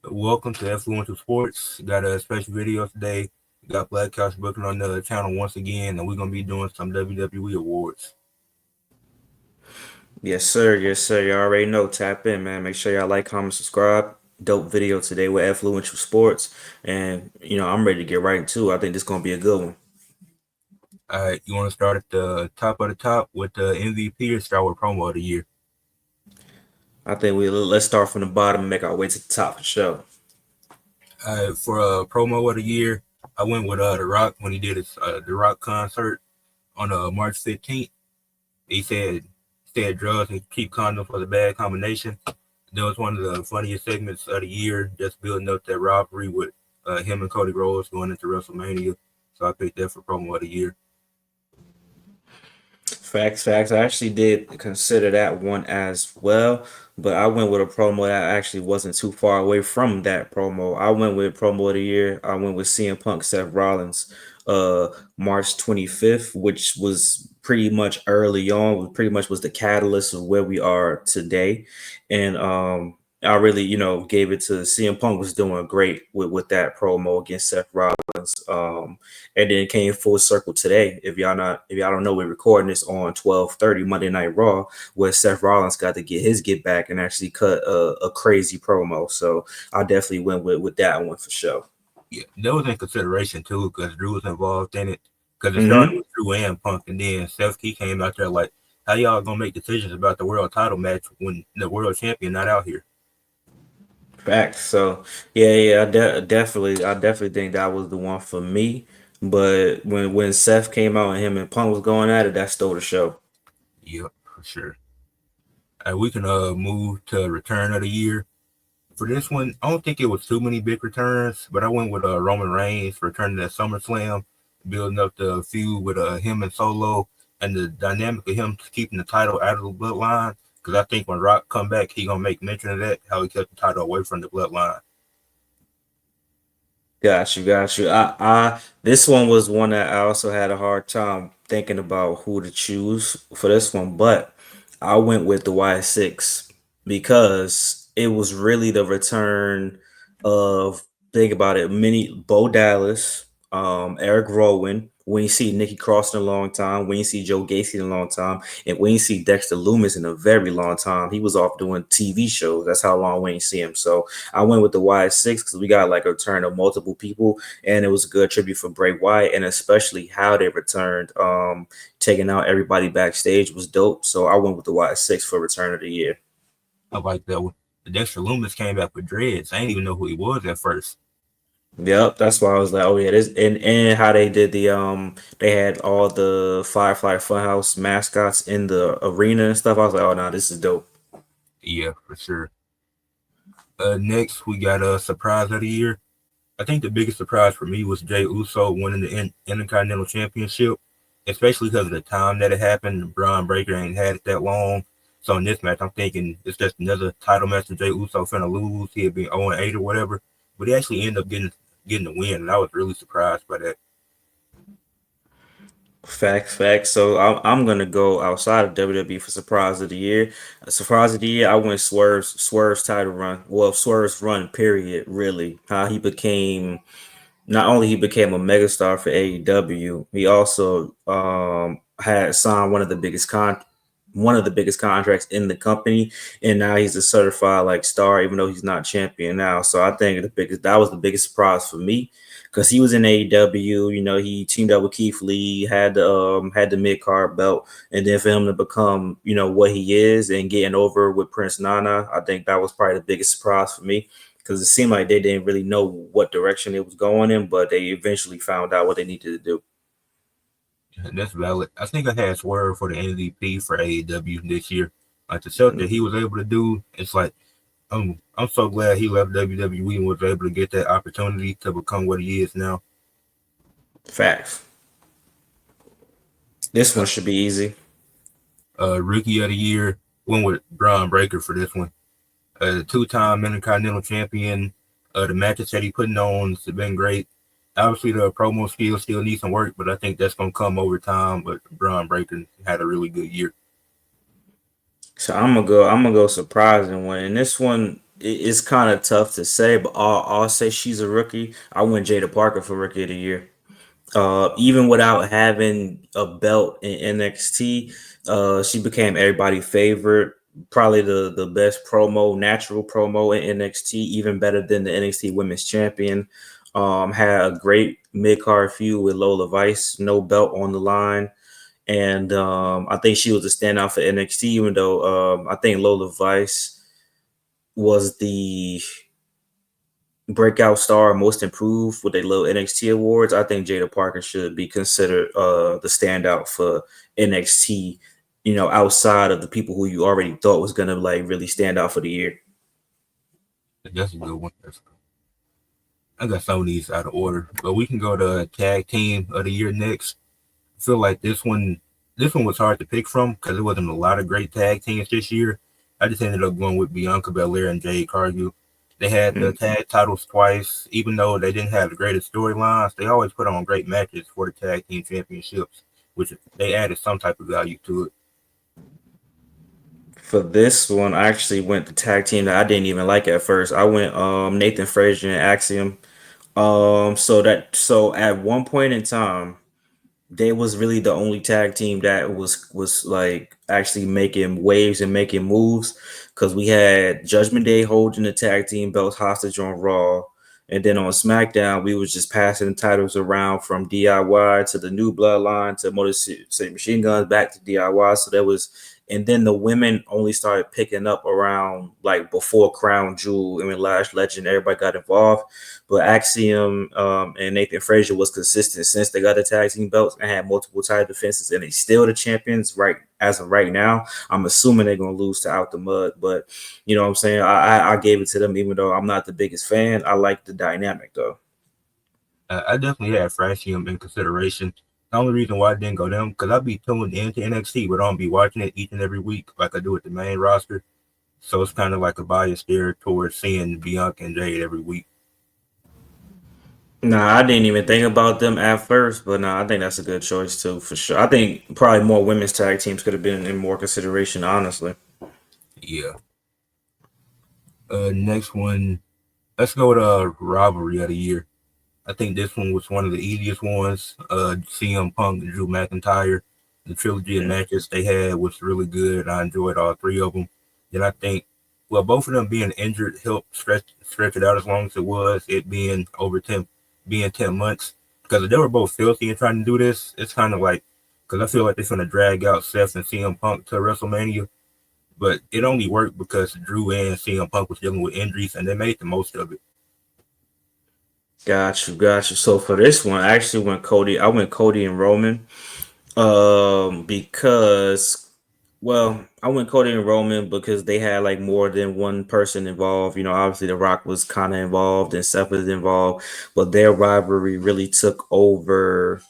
Welcome to Influential Sports. Got a special video today. Got Black Couch booking on the channel once again, and we're gonna be doing some WWE awards. Yes, sir. Yes, sir. You already know. Tap in, man. Make sure y'all like, comment, subscribe. Dope video today with Influential Sports. And, I'm ready to get right into it. I think this going to be a good one. All right, you want to start at the top of the top with the MVP or start with promo of the year? I think let's start from the bottom and make our way to the top for sure. All right, for promo of the year, I went with The Rock when he did his The Rock concert on March 15th. He said drugs and keep condoms for the bad combination. That was one of the funniest segments of the year, just building up that rivalry with him and Cody Rhodes going into WrestleMania. So I picked that for promo of the year. Facts, facts. I actually did consider that one as well, but I went with a promo that actually wasn't too far away from that promo. I went with promo of the year. I went with CM Punk, Seth Rollins, uh, March 25th, which was pretty much early on. Pretty much was the catalyst of where we are today, and I really, gave it to CM Punk was doing great with that promo against Seth Rollins. And then it came full circle today. If y'all don't know, we're recording this on 12:30 Monday Night Raw, where Seth Rollins got to get his get back and actually cut a crazy promo. So I definitely went with that one for sure. Yeah, that was in consideration too, because Drew was involved in it. Because it started Hmm. with Drew and Punk, and then Seth Key came out there like, "How y'all gonna make decisions about the world title match when the world champion not out here?" Facts. So yeah, I definitely think that was the one for me. But when Seth came out and him and Punk was going at it, that stole the show. Yep, for sure. We can move to return of the year. For this one, I don't think it was too many big returns, but I went with Roman Reigns returning at SummerSlam, building up the feud with him and Solo, and the dynamic of him keeping the title out of the bloodline. Because I think when Rock come back, he gonna make mention of that, how he kept the title away from the bloodline. Got you, got you. This one was one that I also had a hard time thinking about who to choose for this one, but I went with the Y6 because it was really the return of, think about it, mini Bo Dallas, Eric Rowan. When you see Nikki Cross in a long time, when you see Joe Gacy in a long time, and when you see Dexter Loomis in a very long time, he was off doing TV shows. That's how long we ain't see him. So I went with the Y6 because we got like a return of multiple people, and it was a good tribute for Bray Wyatt, and especially how they returned, taking out everybody backstage was dope. So I went with the Y6 for Return of the Year. I like that one. The Dexter Loomis came back with dreads. I didn't even know who he was at first. Yep, that's why I was like, oh yeah, this and how they did they had all the Firefly Funhouse mascots in the arena and stuff. I was like, oh no, this is dope. Yeah, for sure. Next, we got a surprise of the year. I think the biggest surprise for me was Jay Uso winning the Intercontinental Championship, especially because of the time that it happened. Braun Breaker ain't had it that long. So in this match, I'm thinking it's just another title match that Jay Uso finna lose. He'd be 0-8 or whatever. But he actually ended up getting the win, and I was really surprised by that. Facts, facts. So I'm gonna go outside of WWE for surprise of the year. Surprise of the year, I went Swerve's title run. Well, Swerve's run, period. Really, how he became not only he became a megastar for AEW, he also had signed one of the biggest contracts in the company, and now he's a certified like star, even though he's not champion now. So I think that was the biggest surprise for me because he was in AEW. He teamed up with Keith Lee, had the mid card belt, and then for him to become what he is and getting over with Prince Nana, I think that was probably the biggest surprise for me because it seemed like they didn't really know what direction it was going in, but they eventually found out what they needed to do. And that's valid. I think I had Swerve for the MVP for AEW this year. Like the stuff that he was able to do, it's like I'm so glad he left WWE and was able to get that opportunity to become what he is now. Facts. This Uh, one should be easy. Rookie of the year went with Braun Breaker for this one. The two-time Intercontinental Champion. The matches that he putting on has been great. Obviously, the promo skills still need some work, but I think that's gonna come over time. But Braun Breaker had a really good year. So I'm gonna go. I'm gonna go surprising one. And this one, it's kind of tough to say, but I'll say she's a rookie. I went Jada Parker for Rookie of the Year. Even without having a belt in NXT, she became everybody's favorite. Probably the best promo, natural promo in NXT, even better than the NXT Women's Champion. Had a great mid card feud with Lola Vice, no belt on the line, and I think she was a standout for NXT. Even though I think Lola Vice was the breakout star, most improved with a little NXT awards. I think Jada Parker should be considered the standout for NXT. You know, outside of the people who you already thought was gonna like really stand out for the year. That's a good one. I got some of these out of order, but we can go to tag team of the year next. I feel like this one was hard to pick from because there wasn't a lot of great tag teams this year. I just ended up going with Bianca Belair and Jade Cargill. They had the Mm. tag titles twice, even though they didn't have the greatest storylines. They always put on great matches for the tag team championships, which they added some type of value to it. For this one, I actually went the tag team that I didn't even like at first. I went Nathan Frazier and Axiom. So at one point in time, they was really the only tag team that was like actually making waves and making moves because we had Judgment Day holding the tag team belts hostage on Raw, and then on SmackDown we was just passing the titles around from DIY to the New Bloodline to Motor City Machine Guns back to DIY. So there was, and then the women only started picking up around like before Crown Jewel and when Lash Legend, everybody got involved. But Axiom and Nathan Frazier was consistent since they got the tag team belts and had multiple title defenses, and they still the champions right as of right now. I'm assuming they're gonna lose to Out the Mud, but you know what I'm saying. I gave it to them even though I'm not the biggest fan. I like the dynamic though. I definitely had Frasium in consideration. The only reason why I didn't go them because I'd be tuned into NXT, but I don't be watching it each and every week like I do with the main roster. So it's kind of like a bias there towards seeing Bianca and Jade every week. Nah, I didn't even think about them at first, but nah, I think that's a good choice too for sure. I think probably more women's tag teams could have been in more consideration, honestly. Yeah. Next one, let's go to rivalry of the year. I think this one was one of the easiest ones. CM Punk and Drew McIntyre, the trilogy of Mm. matches they had was really good. I enjoyed all three of them. And I think, well, both of them being injured helped stretch it out as long as it was. It being over 10 months because they were both filthy and trying to do this. It's kind of like because I feel like they're going to drag out Seth and CM Punk to WrestleMania, but it only worked because Drew and CM Punk was dealing with injuries and they made the most of it. Got you, got you. So for this one, I actually went Cody. I went Cody and Roman. Because I went Cody and Roman because they had like more than one person involved. You know, obviously The Rock was kind of involved and Seth was involved, but their rivalry really took over.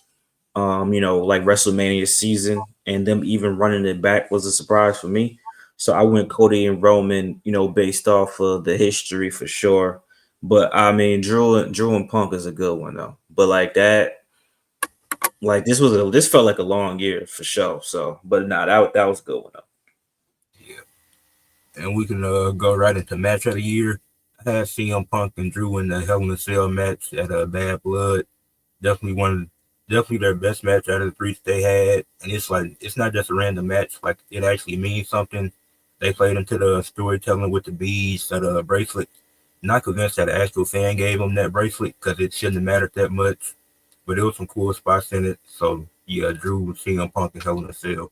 You know, like WrestleMania season, and them even running it back was a surprise for me. So I went Cody and Roman, you know, based off of the history for sure. But I mean, Drew and Punk is a good one though. But like that, like this felt like a long year for sure. So, but nah, that was a good one though. Yeah. And we can go right into match of the year. I had CM Punk and Drew in the Hell in a Cell match at Bad Blood. Definitely definitely their best match out of the three that they had. And it's like it's not just a random match; like it actually means something. They played into the storytelling with the beads, the bracelet. Not convinced that an actual fan gave them that bracelet because it shouldn't have mattered that much. But there was some cool spots in it. So yeah, Drew, CM Punk, and Hell in a Cell.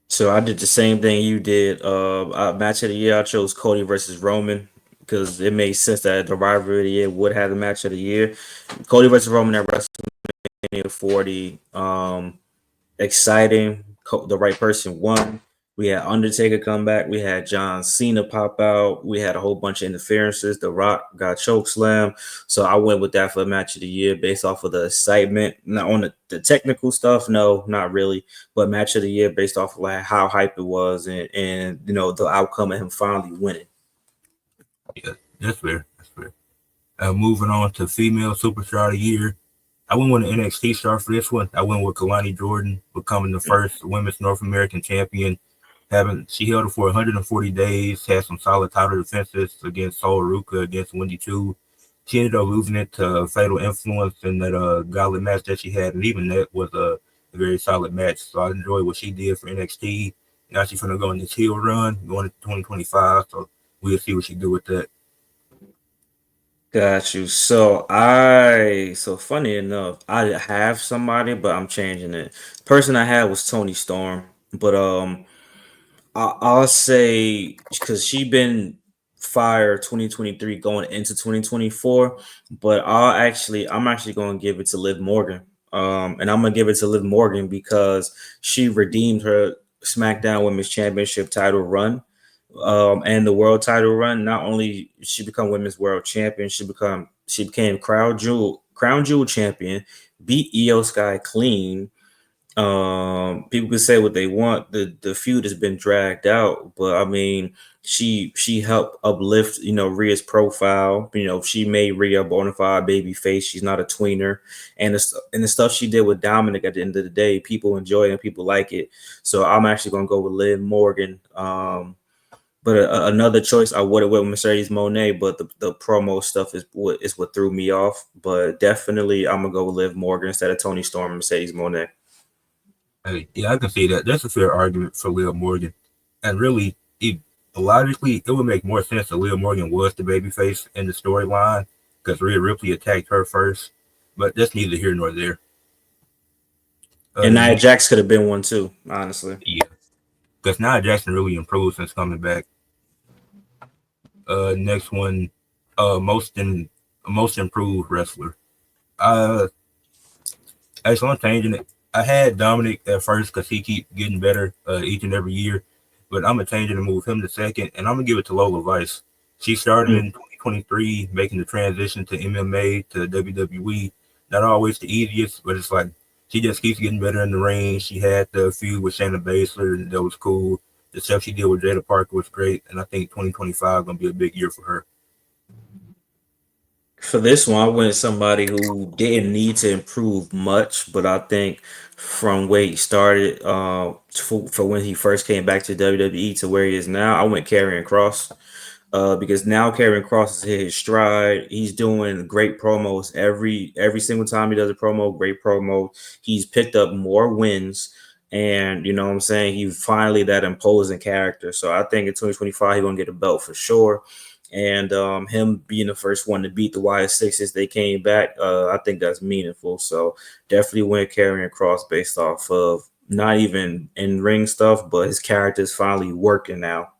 So I did the same thing you did. Match of the year, I chose Cody versus Roman because it made sense that the rivalry of the year would have the match of the year. Cody versus Roman at WrestleMania 40. Exciting. The right person won. We had Undertaker come back. We had John Cena pop out. We had a whole bunch of interferences. The Rock got choke slam. So I went with that for the match of the year based off of the excitement. Not on the technical stuff, no, not really. But match of the year based off of like how hype it was and you know the outcome of him finally winning. Yeah, that's fair. That's fair. Moving on to female superstar of the year. I went with an NXT star for this one. I went with Kalani Jordan becoming the first women's North American champion. Having she held it for 140 days, had some solid title defenses against Sol Ruka, against Wendy Chu. She ended up losing it to Fatal Influence in that gauntlet match that she had, and even that was a very solid match. So I enjoyed what she did for NXT. Now she's gonna go on this heel run going into 2025. So we'll see what she do with that. Got you. So funny enough, I have somebody, but I'm changing it. Person I had was Tony Storm, but I'll say because she been fired 2023 going into 2024, but I'm actually going to give it to Liv Morgan. And I'm gonna give it to Liv Morgan because she redeemed her SmackDown Women's Championship title run, and the world title run. Not only she become Women's World Champion, she became Crown Jewel champion, beat Io Sky clean. People can say what they want. The feud has been dragged out, but I mean, she helped uplift, Rhea's profile. She made Rhea a bona fide baby face. She's not a tweener, and the stuff she did with Dominic at the end of the day, people enjoy it and people like it. So I'm actually gonna go with Liv Morgan. But another choice I would have went with Mercedes Monet, but the promo stuff is what threw me off. But definitely, I'm gonna go with Liv Morgan instead of Tony Storm and Mercedes Monet. Hey, yeah, I can see that. That's a fair argument for Liv Morgan. And really, logically, it would make more sense that Liv Morgan was the babyface in the storyline because Rhea Ripley attacked her first. But that's neither here nor there. And The Nia next, Jax could have been one too, honestly. yeah, because Nia Jackson really improved since coming back. Next one, most improved wrestler. Uh, Actually, I'm changing it. I had Dominic at first because he keep getting better each and every year, but I'm gonna change it and move him to second, and I'm gonna give it to Lola Vice. She started Mm. in 2023, making the transition to MMA to WWE. Not always the easiest, but it's like she just keeps getting better in the ring. She had the feud with Shayna Baszler, and that was cool. The stuff she did with Jada Parker was great, and I think 2025 gonna be a big year for her. For this one, I went somebody who didn't need to improve much, but I think from where he started, for when he first came back to WWE to where he is now, I went Karrion Cross. Because now Karrion Cross has hit his stride. He's doing great promos every single time he does a promo. Great promo. He's picked up more wins, and you know what I'm saying. He's finally that imposing character. So I think in 2025 he's gonna get a belt for sure. And him being the first one to beat the Wyatt Sixes, they came back. I think that's meaningful. So definitely went Karrion Cross based off of not even in ring stuff, but his character is finally working now.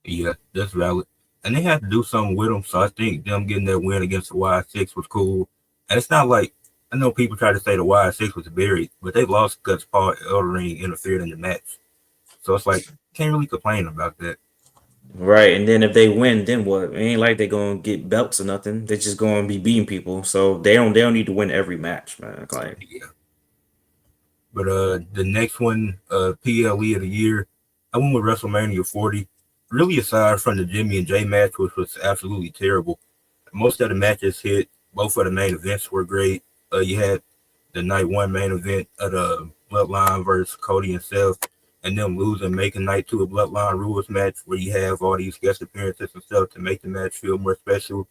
Yeah, that's valid. And they had to do something with them, so I think them getting that win against the Y6 was cool. And it's not like I know people try to say the Y6 was buried, but they lost because Paul Ellering interfered in the match. So it's like can't really complain about that. Right, and then if they win, then what? It ain't like they gonna get belts or nothing. They're just gonna be beating people. So they don't need to win every match, man. Like, Yeah. But the next one, PLE of the year, I went with WrestleMania 40. Really aside from the Jimmy and Jay match, which was absolutely terrible. Most of the matches hit. Both of the main events were great. You had the night one main event of the Bloodline versus Cody and Seth, and them losing, making night two a Bloodline rules match where you have all these guest appearances and stuff to make the match feel more special.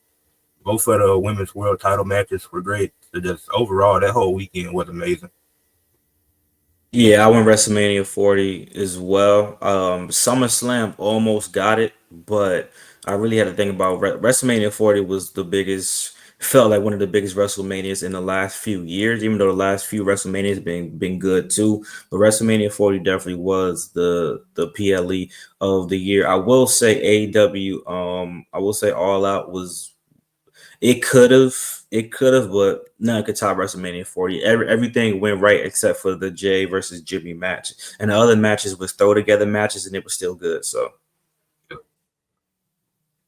Both of the women's world title matches were great. So just overall, that whole weekend was amazing. yeah, I went WrestleMania 40 as well. SummerSlam almost got it, but I really had to think about WrestleMania 40 was the biggest, felt like one of the biggest WrestleManias in the last few years, even though the last few WrestleManias been good too. But WrestleMania 40 definitely was the PLE of the year. I will say AEW, I will say All Out was it could have, but none could top WrestleMania 40. Everything went right except for the Jay versus Jimmy match, and the other matches was throw together matches, and it was still good. So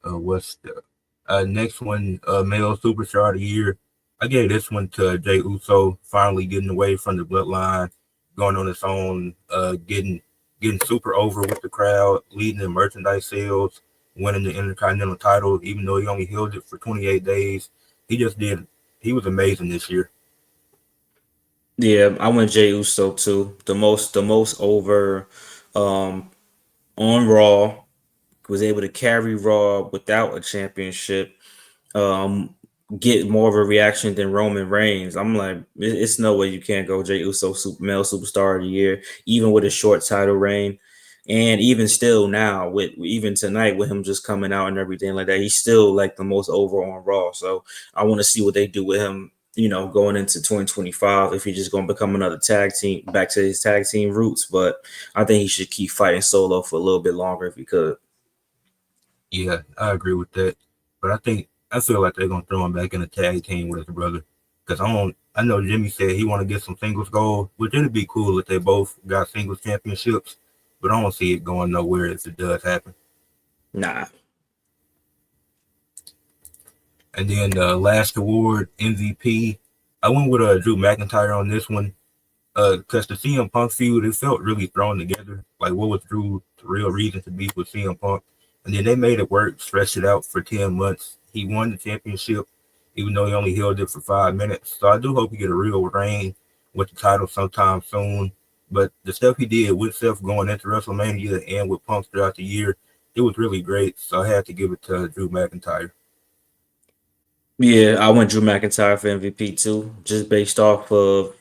What's the next one? Male superstar of the year. I gave this one to Jay Uso. Finally getting away from the bloodline, going on its own, getting super over with the crowd, leading the merchandise sales, winning the Intercontinental title. Even though he only held it for 28 days, he just did. He was amazing this year. yeah, I went Jey Uso too. The most over. um, on Raw, was able to carry Raw without a championship, um, get more of a reaction than Roman Reigns. I'm like, it's no way you can't go Jey Uso male superstar of the year, even with a short title reign. And even still now, with even tonight with him just coming out and everything like that, he's still like the most over on Raw. So I want to see what they do with him, going into 2025, if he's just going to become another tag team, back to his tag team roots. But I think he should keep fighting solo for a little bit longer if he could. Yeah, I agree with that. But I feel like they're gonna throw him back in the tag team with his brother. Cause I know Jimmy said he want to get some singles gold, which it'd be cool if they both got singles championships. But I don't see it going nowhere if it does happen. Nah. And then the last award, MVP, I went with Drew McIntyre on this one. Because the CM Punk feud, it felt really thrown together. Like, what was Drew's real reason to beef with CM Punk? And then they made it work, stretched it out for 10 months. He won the championship, even though he only held it for 5 minutes. So I do hope he get a real reign with the title sometime soon. But the stuff he did with Seth going into WrestleMania and with Punk throughout the year, it was really great. So I had to give it to Drew McIntyre. Yeah, I went Drew McIntyre for MVP too, just based off of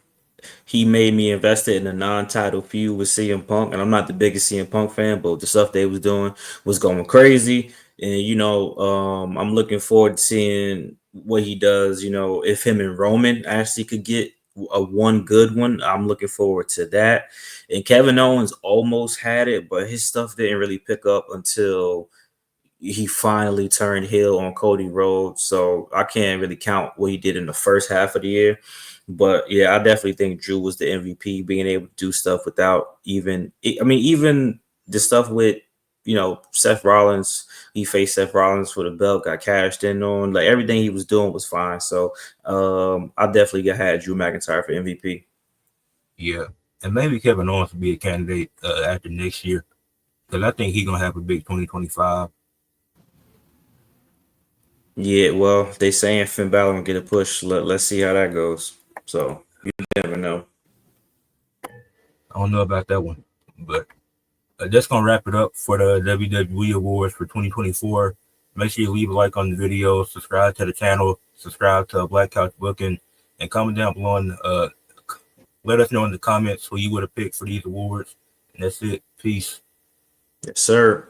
he made me invested in a non-title feud with CM Punk, and I'm not the biggest CM Punk fan, but the stuff they was doing was going crazy. And I'm looking forward to seeing what he does. If him and Roman actually could get a one good one, I'm looking forward to that. And Kevin Owens almost had it, but his stuff didn't really pick up until he finally turned heel on Cody Rhodes. So I can't really count what he did in the first half of the year. But yeah, I definitely think Drew was the MVP, being able to do stuff without even the stuff with, Seth Rollins. He faced Seth Rollins for the belt, got cashed in on. Like, everything he was doing was fine. So I definitely had Drew McIntyre for MVP. Yeah. And maybe Kevin Owens will be a candidate after next year. Because I think he's going to have a big 2025. Yeah, well, they saying Finn Balor gonna get a push. Let's see how that goes. So you never know. I don't know about that one. But that's going to wrap it up for the WWE Awards for 2024. Make sure you leave a like on the video, subscribe to the channel, subscribe to Black Couch Booking, and comment down below and let us know in the comments who you would have picked for these awards. And that's it. Peace. Yes, sir.